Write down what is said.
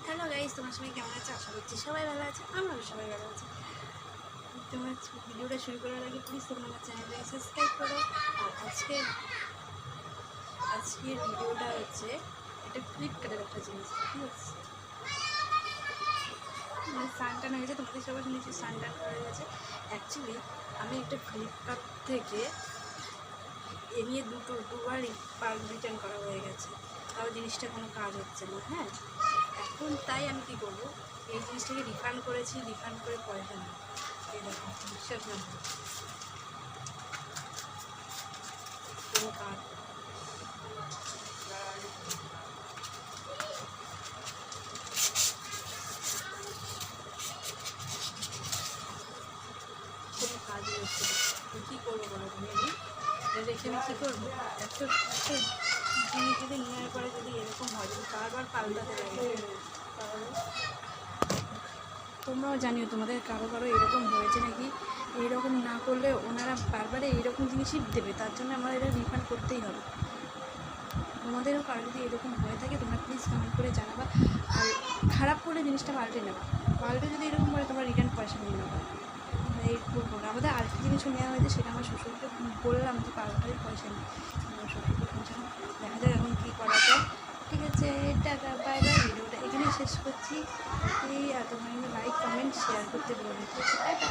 Hello guys, তোমার সবাই কেমন আছে? আশা করছি সবাই ভালো আছে, আমরাও সবাই ভালো আছি। তোমার ভিডিওটা শুরু করার আগে প্লিজ তোমরা আমার চ্যানেলটাকে সাবস্ক্রাইব করো। আর আজকের ভিডিওটা হচ্ছে এটা ফ্লিপকার্টের একটা জিনিস, ঠিক আছে? মানে সানটান হয়ে গেছে, তোমাদের সবাই শুনেছি সানটান হয়ে গেছে। অ্যাকচুয়ালি আমি একটা ফ্লিপকার্ট থেকে এ নিয়ে দুবার রিটার্ন করা হয়ে গেছে, তাও জিনিসটা কোনো কাজ হচ্ছে না। হ্যাঁ, এখন তাই আমি কী করবো, এই জিনিসটাকে রিফান্ড করেছি, রিফান্ড করে পয়সা নেই। এই দেখো, বিশ্বাস না কোনো কাজ, কোনো কাজই হচ্ছে না। তো কী করবো বলো তুমি? আমি রেখে আমি কী করবো? একটা জিনিস যদি নেওয়ার পরে যদি এরকম হয়, যদি বারবার পাল্টাতে লাগে, তাহলে তোমরাও জানিও তোমাদের কারো এরকম হয়েছে নাকি। এইরকম না করলে ওনারা বারবারে এইরকম জিনিসই দেবে, তার জন্য আমার এটা রিফান্ড করতেই হবে। তোমাদেরও কারো যদি এরকম হয়ে থাকে তোমরা প্লিজ কমেন্ট করে জানাবা। আর খারাপ করলে জিনিসটা পাল্টে নেবা, পাল্টে যদি এরকম করে তোমরা রিটার্ন পয়সা নিয়ে নেবা। এই করবো না। আমাদের আরেকটা জিনিসও নেওয়া হয়েছে, সেটা আমার শ্বশুরকে বললাম যে পাল্টাই পয়সা নেই, আমার শ্বশুরকে পৌঁছানো। দেখা যাক এখন কী করা যায়। ঠিক আছে, টাটা, বাই বাই। ভিডিওটা এখানেই শেষ করছি। এই আর তোমরা লাইক কমেন্ট শেয়ার করতে বলবো। টাটা।